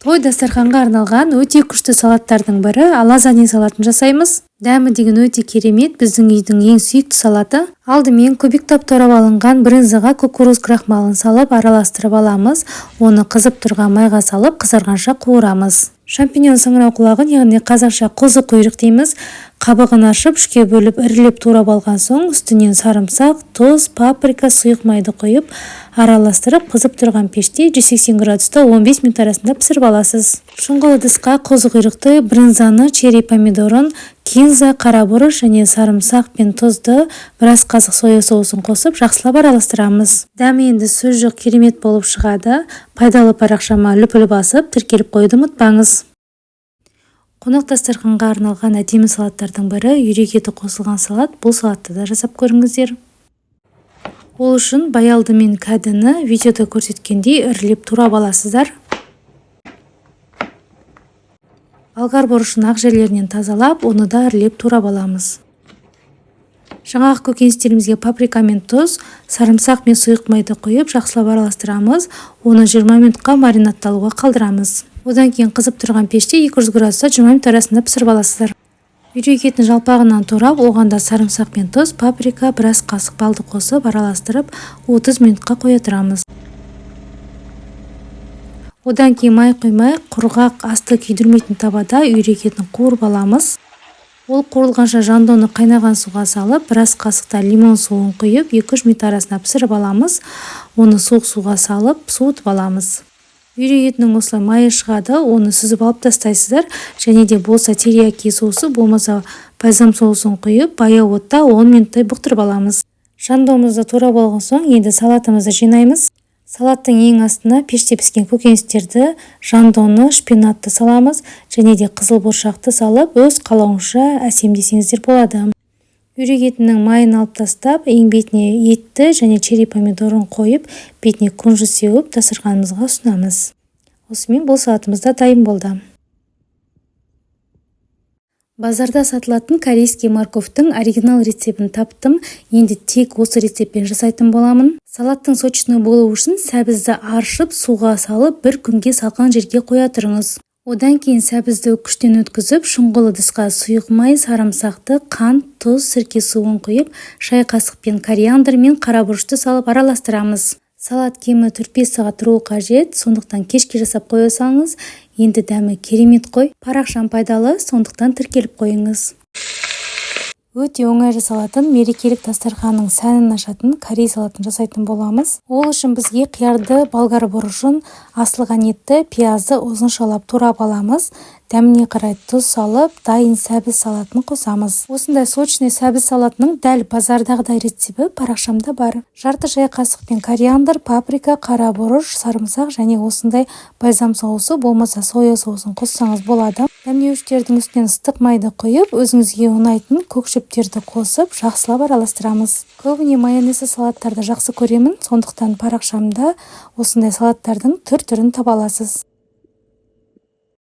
Той дастарханга арналган өтө күчтүү салаттардын бири лазанья салатын жасайбыз. Дәмі деген өтө керемет, биздин үйдүн эң сүйүктүү салаты. Алдымен кубиктап турап алынган брынзага кукуруз крахмалын салып аралаштырып алабыз. Оны кызып турган майга салып кызарганча куурамыз. Шампиньон саңырау кулагын, яғни казакча козу куйрук деймиз, кабыгын ашып, үшкө бөлүп ирилеп турап алган соң, үстүнөн сарымсак, туз, паприка, суюк майды коюп, аралаштырып, кызып турган печте 180 градуста 15 мүнөт арасында пиширип аласыз. Чоң ыдыска козу куйрукту, брынзаны, черри помидорун, кинза, кара буруч жана сарымсак пен тузду, бир аз казык соя соусун косуп, жакшылап аралаштырабыз. Дәми энди сөз жок керемет болуп чыгады. Пайдалуу паракшама лүпүл басып, тиркелип коюуду унутпаңыз. Конок дастарханга арналган адеми салаттардын бири үйрөк эти косулган салат. Бул салатты да жасап көрүңүздөр. Ол үчүн баялды мен кадыны видеодо көрсөткөндөй ирилеп турап аласыздар. Алгар борушун ак жерлеринен тазалап, оны да ирилеп турап аламыз. Жаңағы көкөнүчтөрүбүзгө паприка мен туз, сарымсак мен суюк майды коюп, жакшылап аралаштырабыз. Оны 20 мүнөткө маринадталууга калтырамыз. Одан кийин кызып турган печте 200 градуста 20 мүнөт арасында пиширип аласыздар. Үйрөк этин жалпагынан турап, оганда сарымсак мен туз, паприка, бир аз касык балды косуп, аралаштырып, 30 мүнөткө кое турабыз. Одан кийин май куймай, кургак, асты күйдүрмөйтүн табада үйрөк этин кууруп аламыз. Ол куурулганча жандоону кайнаган сууга салып, бир аз касыкта лимон суун куюп, 2-3 мүнөт арасында пиширип аламыз. Оны суук сууга салып, суутуп аламыз. Үйрөк этинин осулай майы чыгады, оны сүзүп алып тастайсыздар. Және де болса терияки соусу, болмаса бальзам соусун куюп, баяу отта 10 мүнөттой буктуруп аламыз. Жандоомузду туура болгон соң, энди салатыбызды жыйнайбыз. Салаттын эң астына печте пишкен көкөнүчтөрдү, жандоону, шпинатты саламыз, және де кызыл бурчакты салып, өз калооңузча әсемдесеңиздер болот. Үйрөк этинин майын алып тастап, эң бетине этти және черри помидорун коюп, бетине кунжут сеуіп, дастарханыбызга сунамыз. Осымен бул салатыбыз да дайын болду. Базарда сатылатын корейский морковтың оригинал рецептин таптым. Энди тек осы рецептпен жасайтын боламын. Салаттың сочный болуу үчүн сәбизди аршып, сууга салып, бір күнгө салкын жерге коя турыңыз. Одан кийин сәбизди күчтөн өткүзүп, чоң ыдыска суюк май, сарымсакты, кант, туз, сирке суун куюп, шай касыкпен кориандр мен кара буручту салып аралаштырабыз. Салат кеми 4-5 саат туруу кажет, сондуктан кечке жасап кое салыңыз. Энди дәмі керемет кой. Паракшам пайдалы, сондуктан тиркелип коюңуз. Өтө оңай жасалатын, мерекелик дастарханның сәнин ашатын корей салатын жасайтын боламыз. Ол үчүн бизге кыярды, болгар борушун, асылган этти, пиязды узунчалап турап аламыз. Дәмине карай туз салып, дайын сәбиз салатын косамыз. Осындай сочный сәбиз салатының дәл базардагыдай рецепти паракшамда бар. Жарты чай касыкпен кориандр, паприка, кара буруч, сарымсак және осындай бальзам соусу, болмаса соя соусун коссаңыз болот. Дәмдөөчтөрдүн үстүнөн ыстык майды коюп, өзүңүзгө унайтын көк шөптөрдү косуп, жакшылап аралаштырабыз. Көбүнө майонезди салаттарды жакшы көремин, сондуктан паракшамда осындай салаттардын түр-түрүн таба аласыз.